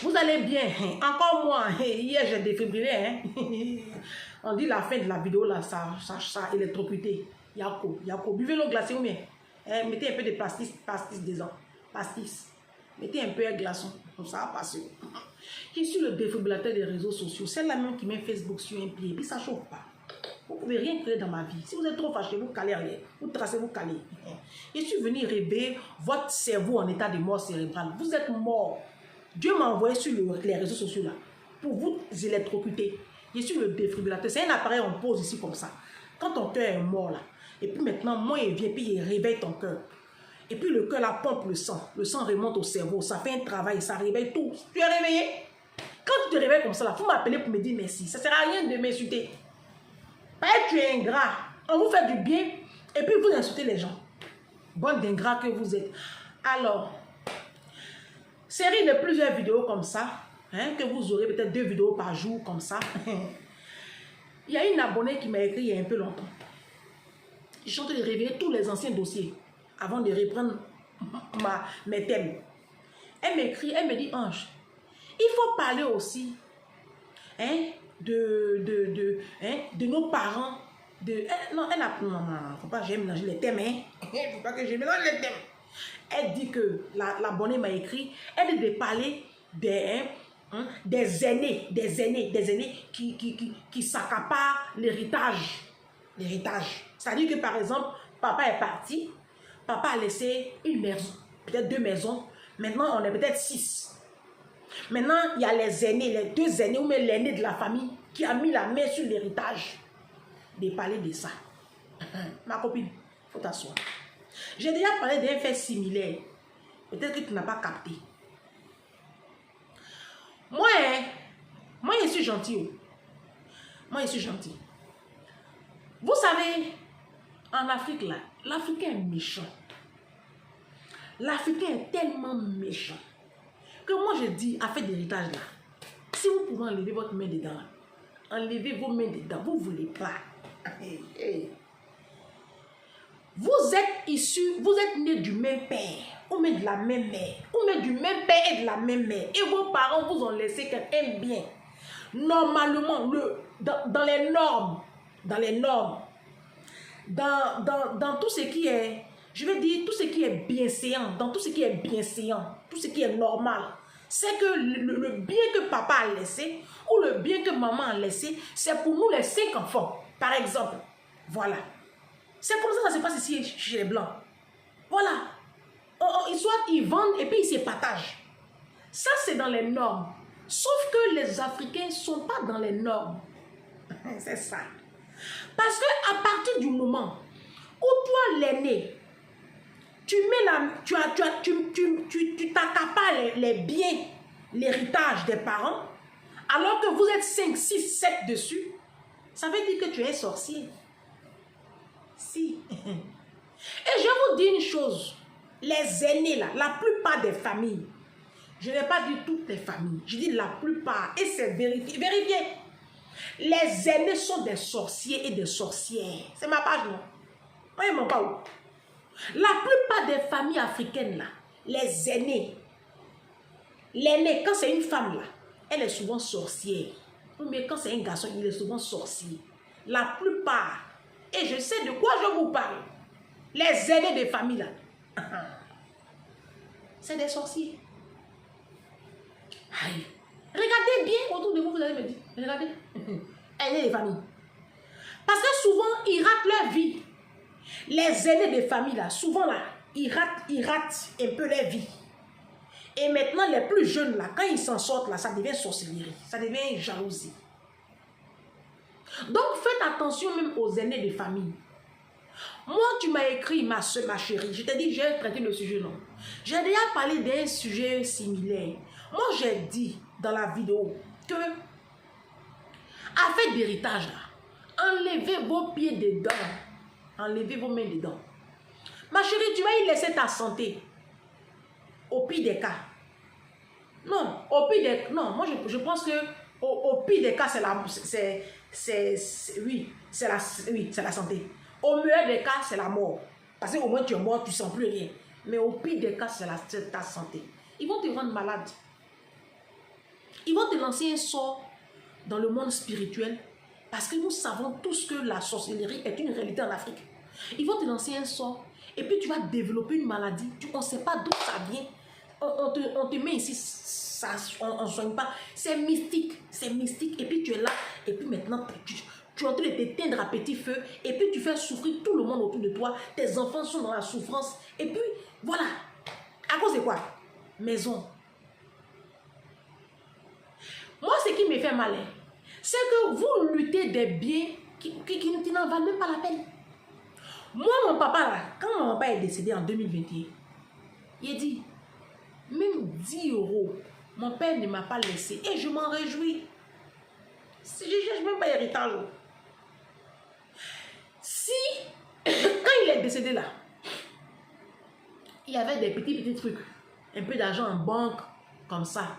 Vous allez bien, hein? Encore moi, hein? Hier j'ai défibrillé. Hein? On dit la fin de la vidéo là, ça électrocuté. Yako, buvez l'eau glacée ou bien. Hein? Mettez un peu de pastis dedans. Pastis. Mettez un peu de glaçon. Comme ça va passer. Je suis le défibrillateur des réseaux sociaux. C'est la même qui met Facebook sur un pied. Et puis ça ne chauffe pas. Vous ne pouvez rien créer dans ma vie. Si vous êtes trop fâché, vous calez rien. Vous tracez, vous calez. Je suis venu réveiller votre cerveau en état de mort cérébrale. Vous êtes mort. Dieu m'a envoyé sur les réseaux sociaux là pour vous électrocuter. Je suis le défibrillateur. C'est un appareil on pose ici comme ça. Quand ton cœur est mort là, et puis maintenant, moi il vient, puis il réveille ton cœur. Et puis le cœur là pompe le sang. Le sang remonte au cerveau. Ça fait un travail, ça réveille tout. Tu es réveillé. Quand tu te réveilles comme ça là, il faut m'appeler pour me dire merci. Ça ne sert à rien de m'insulter. Tu es ingrat. On vous fait du bien et puis vous insultez les gens. Bande d'ingrats que vous êtes. Alors, série de plusieurs vidéos comme ça, hein, que vous aurez peut-être 2 vidéos par jour comme ça. Il y a une abonnée qui m'a écrit il y a un peu longtemps. Je suis en train de révéler tous les anciens dossiers avant de reprendre mes thèmes. Elle m'écrit, elle me dit, Ange, il faut parler aussi hein, de nos parents. Non, elle a... Non, faut pas que j'ai mélangé les thèmes. Hein. Faut pas que je mélange les thèmes. Elle dit que l'abonné m'a écrit, elle dit de parler des aînés qui s'accaparent l'héritage. C'est-à-dire que par exemple, papa est parti, papa a laissé une maison, peut-être 2 maisons, maintenant on est peut-être 6. Maintenant, il y a les aînés, les 2 aînés ou même l'aîné de la famille qui a mis la main sur l'héritage. De parler de ça. Ma copine, il faut t'asseoir. J'ai déjà parlé d'un fait similaire. Peut-être que tu n'as pas capté. Moi, je suis gentil. Moi, je suis gentil. Vous savez, en Afrique, là, l'Africain est méchant. L'Africain est tellement méchant que moi, je dis, affaire d'héritage, là, si vous pouvez enlever votre main dedans, enlevez vos mains dedans, vous ne voulez pas. Vous êtes issus, vous êtes nés du même père, ou même de la même mère, ou même du même père et de la même mère, et vos parents vous ont laissé un bien. Normalement, dans les normes, dans tout ce qui est, je veux dire, tout ce qui est bienséant, dans tout ce qui est bienséant, tout ce qui est normal, c'est que le bien que papa a laissé, ou le bien que maman a laissé, c'est pour nous les 5 enfants, par exemple. Voilà. C'est comme ça que ça se passe ici chez les Blancs. Voilà. Ils vendent et puis ils se partagent. Ça, c'est dans les normes. Sauf que les Africains ne sont pas dans les normes. C'est ça. Parce que à partir du moment où toi, l'aîné, tu t'accapares les biens, l'héritage des parents, alors que vous êtes 5, 6, 7 dessus, ça veut dire que tu es sorcier. Si. Et je vous dis une chose, les aînés là, la plupart des familles, je n'ai pas dit toutes les familles, je dis la plupart, et c'est vérifié. Les aînés sont des sorciers et des sorcières. C'est ma page, non? Moi, je m'en pas où. La plupart des familles africaines là, les aînés, l'aîné, quand c'est une femme là, elle est souvent sorcière. Mais quand c'est un garçon, il est souvent sorcier. La plupart. Et je sais de quoi je vous parle. Les aînés des familles là. C'est des sorciers. Aïe. Regardez bien autour de vous, vous allez me dire. Regardez. Aînés des familles. Parce que souvent, ils ratent leur vie. Les aînés des familles là, souvent là, ils ratent un peu leur vie. Et maintenant, les plus jeunes là, quand ils s'en sortent là, ça devient sorcellerie. Ça devient jalousie. Donc, faites attention même aux aînés de famille. Moi, tu m'as écrit, ma soeur, ma chérie. Je t'ai dit, j'ai traité le sujet, non. J'ai déjà parlé d'un sujet similaire. Moi, j'ai dit dans la vidéo que, affaire d'héritage, enlevez vos pieds dedans. Enlevez vos mains dedans. Ma chérie, tu vas y laisser ta santé. Au pire des cas. Non, au pire des cas. Non, moi, je pense que au pire des cas, c'est la santé. Au meilleur des cas, c'est la mort. Parce qu'au moins tu es mort, tu ne sens plus rien. Mais au pire des cas, c'est ta santé. Ils vont te rendre malade. Ils vont te lancer un sort dans le monde spirituel parce que nous savons tous que la sorcellerie est une réalité en Afrique. Ils vont te lancer un sort et puis tu vas développer une maladie. On ne sait pas d'où ça vient. On te met ici, on ne soigne pas. C'est mystique, c'est mystique. Et puis tu es là et puis maintenant tu es en train de t'éteindre à petit feu et puis tu fais souffrir tout le monde autour de toi. Tes enfants sont dans la souffrance. Et puis voilà. À cause de quoi? Maison. Moi, ce qui me fait mal, c'est que vous luttez des biens qui n'en valent même pas la peine. Moi, mon papa, là, quand mon papa est décédé en 2021, il dit, même 10 €, mon père ne m'a pas laissé. Et je m'en réjouis. Je ne cherche même pas héritage. Si, quand il est décédé là, il y avait des petits trucs, un peu d'argent en banque, comme ça.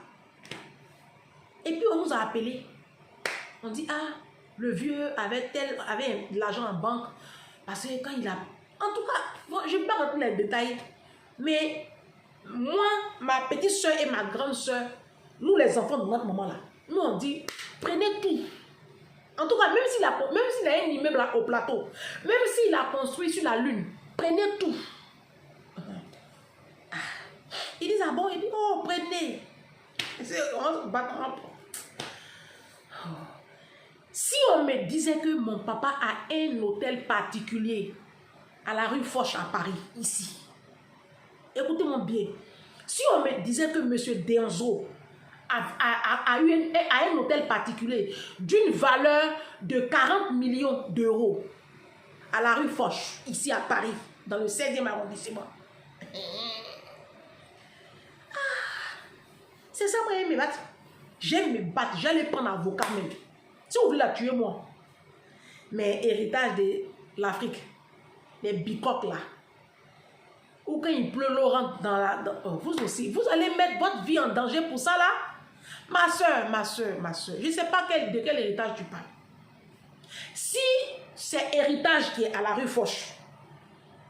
Et puis on nous a appelés. On dit, ah, le vieux avait de l'argent en banque. Parce que quand il a... En tout cas, bon, je ne vais pas rentrer dans les détails. Mais moi, ma petite soeur et ma grande soeur, nous les enfants de notre maman là, nous on dit, prenez tout. En tout cas, même s'il a un immeuble là, au plateau, même s'il a construit sur la lune, prenez tout. Ils disent, ah bon, il dit, oh, prenez. Si on me disait que mon papa a un hôtel particulier à la rue Foch à Paris, ici, écoutez-moi bien, si on me disait que M. Denzo a un hôtel particulier d'une valeur de 40 millions d'euros à la rue Foch, ici à Paris, dans le 16e arrondissement, c'est ça, moi, j'aime me battre. J'aime me battre, j'allais prendre avocat même. Si vous voulez la tuer, moi. Mais héritage de l'Afrique, les bicoques là, ou quand il pleut, l'eau rentre dans la... vous aussi, vous allez mettre votre vie en danger pour ça là. Ma soeur, je ne sais pas de quel héritage tu parles. Si c'est héritage qui est à la rue Foch,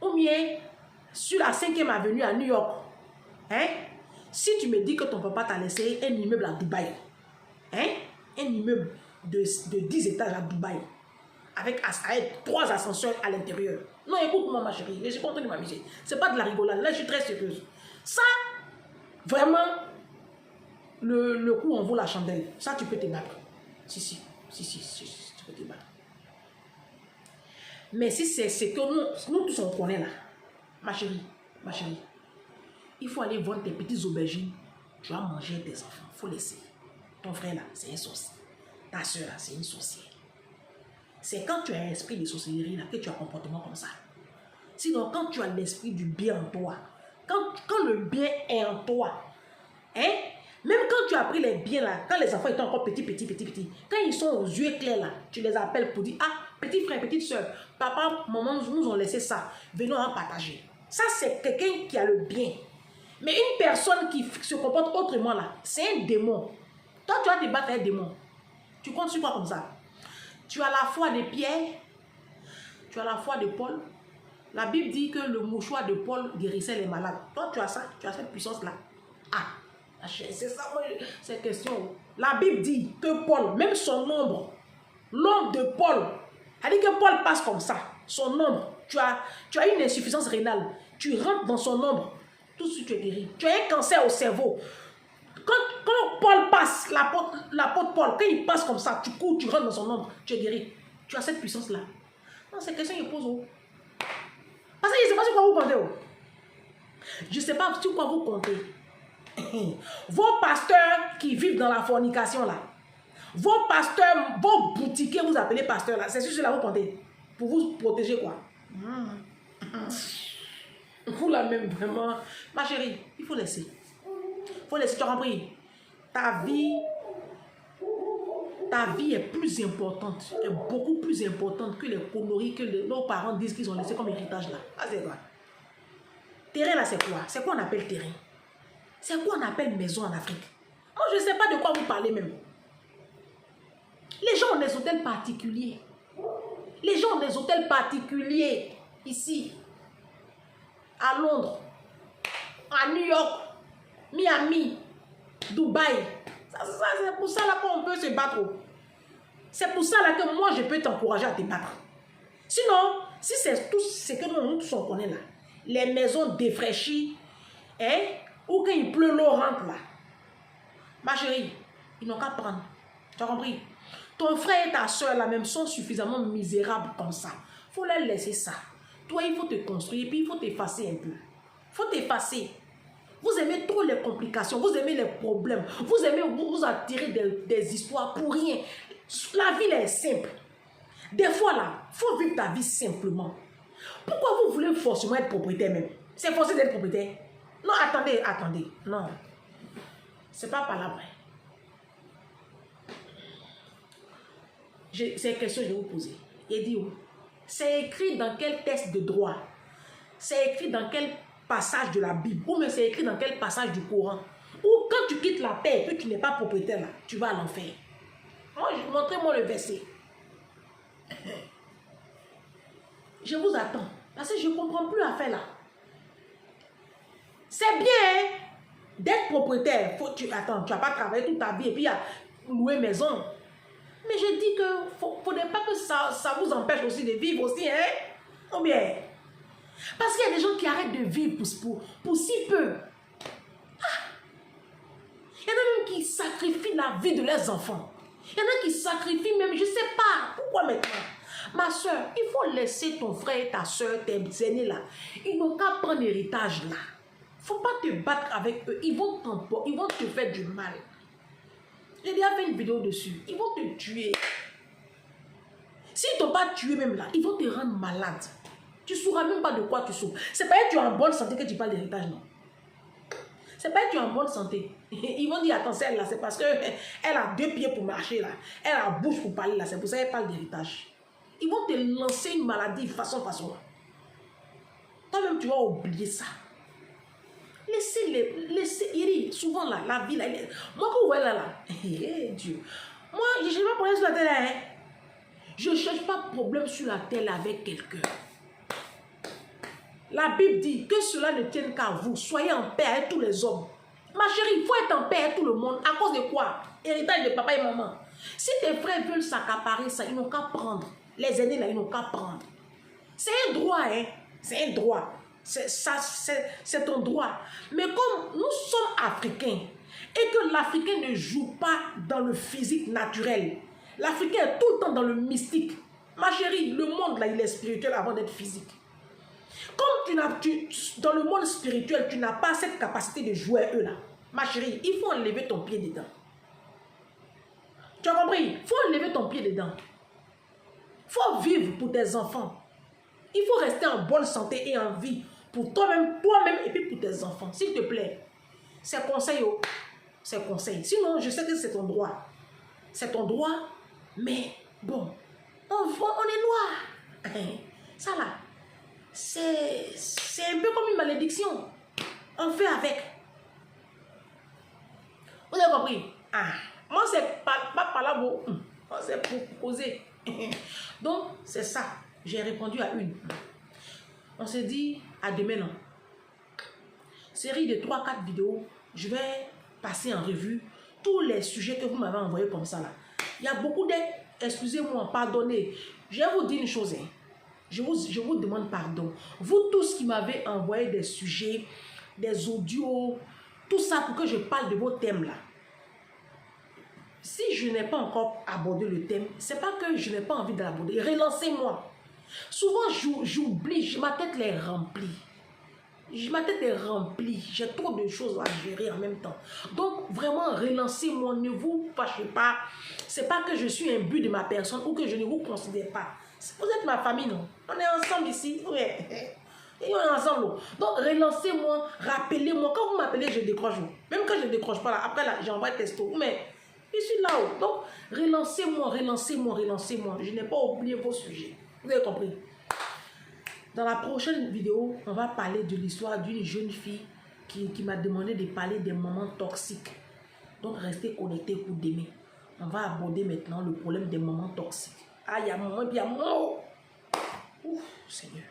ou bien sur la 5e avenue à New York, hein? Si tu me dis que ton papa t'a laissé un immeuble à Dubaï, hein? Un immeuble de 10 étages à Dubaï, avec 3 ascenseurs à l'intérieur. Non, écoute-moi ma chérie, je suis contente de m'amuser. C'est pas de la rigolade, là je suis très sérieuse. Ça, vraiment, le coup en vaut la chandelle. Ça, tu peux te battre. Si, tu peux te battre. Mais si c'est ce que nous tous on connaît là, ma chérie, il faut aller vendre tes petites aubergines. Tu vas manger tes enfants. Il faut laisser. Ton frère là, c'est un sorcier. Ta soeur là, c'est une sorcière. C'est quand tu as un esprit de sorcellerie là que tu as un comportement comme ça. Sinon, quand tu as l'esprit du bien en toi, quand le bien est en toi, hein, même quand tu as pris les biens là, quand les enfants étaient encore petits, quand ils sont aux yeux clairs là, tu les appelles pour dire, ah, petit frère, petite soeur, papa, maman nous ont laissé ça, venons en partager. Ça, c'est quelqu'un qui a le bien. Mais une personne qui se comporte autrement là, c'est un démon. Toi, tu vas te battre avec un démon. Tu comptes sur quoi comme ça? Tu as la foi de Pierre, tu as la foi de Paul. La Bible dit que le mouchoir de Paul guérissait les malades. Toi, tu as ça, tu as cette puissance-là. Ah, c'est ça, cette question. La Bible dit que Paul, même son ombre, l'ombre de Paul, elle dit que Paul passe comme ça. Son ombre, tu as une insuffisance rénale. Tu rentres dans son ombre, tout de suite tu es guéri. Tu as un cancer au cerveau. Quand Paul passe, l'apôtre Paul, quand il passe comme ça, tu cours, tu rentres dans son ombre, tu es guéri. Tu as cette puissance-là. Non, c'est question qu'il pose. Oh. Parce que je ne sais pas sur quoi vous comptez. Oh. Je ne sais pas sur quoi vous comptez. Vos pasteurs qui vivent dans la fornication là, vos pasteurs, vos boutiquiers, vous appelez pasteurs là, c'est sur cela vous comptez. Pour vous protéger quoi. Vous la même vraiment. Ma chérie, il faut laisser. Il faut laisser, tu as compris. Ta vie est plus importante, est beaucoup plus importante que les conneries que nos parents disent qu'ils ont laissé comme héritage là. Ah, c'est quoi? Terrain là, c'est quoi? C'est quoi on appelle terrain? C'est quoi on appelle maison en Afrique? Moi, je ne sais pas de quoi vous parlez même. Les gens ont des hôtels particuliers. Les gens ont des hôtels particuliers ici, à Londres, à New York, Miami, Dubaï. C'est pour ça là qu'on peut se battre. C'est pour ça là que moi, je peux t'encourager à te battre. Sinon, si c'est tout ce que nous tous on connaît là, les maisons défraîchies, hein, ou quand il pleut, l'eau rentre là, ma chérie, ils n'ont qu'à prendre. Tu as compris? Ton frère et ta soeur là même sont suffisamment misérables comme ça. Il faut leur laisser ça. Toi, il faut te construire et puis il faut t'effacer un peu. Il faut t'effacer. Vous aimez trop les complications, vous aimez les problèmes, vous aimez vous attirer des histoires pour rien. La vie est simple. Des fois là, il faut vivre ta vie simplement. Pourquoi vous voulez forcément être propriétaire même? C'est forcé d'être propriétaire? Non, attendez, attendez. Non. C'est pas par là. C'est une question que je vais vous poser. Il dit où? C'est écrit dans quel texte de droit? C'est écrit dans quel passage de la Bible? Ou mais c'est écrit dans quel passage du Coran? Ou quand tu quittes la terre et que tu n'es pas propriétaire là, tu vas à l'enfer. Montrez-moi le verset. Je vous attends. Parce que je ne comprends plus l'affaire là. C'est bien d'être propriétaire. Attends, tu n'as pas travaillé toute ta vie et puis louer maison. Mais je dis que ne faudrait pas que ça vous empêche aussi de vivre aussi, hein? Ou bien? Parce qu'il y a des gens qui arrêtent de vivre pour si peu. Il y en a même qui sacrifient la vie de leurs enfants. Il y en a qui sacrifient même, je ne sais pas, pourquoi maintenant? Ma soeur, il faut laisser ton frère et ta soeur, tes aînés là. Ils n'ont qu'à prendre l'héritage là. Il ne faut pas te battre avec eux. Ils vont te faire du mal. J'ai déjà fait une vidéo dessus. Ils vont te tuer. S'ils ne t'ont pas tué même là, ils vont te rendre malade. Tu ne sauras même pas de quoi tu souffres. C'est pas que tu es en bonne santé que tu parles d'héritage, non. C'est pas que tu es en bonne santé. Ils vont dire, attends, celle-là, c'est parce qu'elle a 2 pieds pour marcher là. Elle a la bouche pour parler là. C'est pour ça qu'elle parle d'héritage. Ils vont te lancer une maladie façon. Toi-même, tu vas oublier ça. Laissez, souvent là, la vie là. Moi, quand vous voyez là, Dieu. Moi, je ne cherche pas problème sur la terre, hein. Je ne cherche pas problème sur la terre avec quelqu'un. La Bible dit que cela ne tienne qu'à vous. Soyez en paix avec tous les hommes. Ma chérie, il faut être en paix avec tout le monde. À cause de quoi? Héritage de papa et maman. Si tes frères veulent s'accaparer ça, ils n'ont qu'à prendre. Les aînés là, ils n'ont qu'à prendre. C'est un droit, hein. C'est un droit. C'est ton droit. Mais comme nous sommes africains et que l'Africain ne joue pas dans le physique naturel, l'Africain est tout le temps dans le mystique. Ma chérie, le monde là, il est spirituel avant d'être physique. Comme dans le monde spirituel, tu n'as pas cette capacité de jouer à eux là. Ma chérie, il faut enlever ton pied dedans. Tu as compris? Il faut enlever ton pied dedans. Il faut vivre pour tes enfants. Il faut rester en bonne santé et en vie pour toi-même et puis pour tes enfants. S'il te plaît. C'est conseil. C'est conseil. Sinon, je sais que c'est ton droit. C'est ton droit, mais bon, on est noir. Ça là, c'est un peu comme une malédiction. On fait avec. Vous avez compris? Moi, c'est pas par là, moi, c'est pour poser. Donc, c'est ça. J'ai répondu à une. On s'est dit à demain, non. Série de 3-4 vidéos. Je vais passer en revue tous les sujets que vous m'avez envoyés comme ça là. Il y a beaucoup d'aide. Excusez-moi, pardonnez. Je vais vous dire une chose. Je vous demande pardon. Vous tous qui m'avez envoyé des sujets, des audios, tout ça pour que je parle de vos thèmes là. Si je n'ai pas encore abordé le thème, c'est pas que je n'ai pas envie de l'aborder. Relancez-moi. Souvent, j'oublie, ma tête est remplie. Ma tête est remplie. J'ai trop de choses à gérer en même temps. Donc, vraiment, relancez-moi. Ne vous fâchez pas. C'est pas que je suis un but de ma personne ou que je ne vous considère pas. Vous êtes ma famille, non? On est ensemble ici. Ouais. Et on est ensemble. Donc, relancez-moi. Rappelez-moi. Quand vous m'appelez, je décroche. Même quand je ne décroche pas, là, après, là, j'envoie texto. Mais je suis là-haut. Donc, relancez-moi, relancez-moi, relancez-moi. Je n'ai pas oublié vos sujets. Vous avez compris? Dans la prochaine vidéo, on va parler de l'histoire d'une jeune fille qui m'a demandé de parler des moments toxiques. Donc, restez connectés pour demain. On va aborder maintenant le problème des moments toxiques. Ah, il y a un moment, puis il y a un moment. Ouf, Seigneur.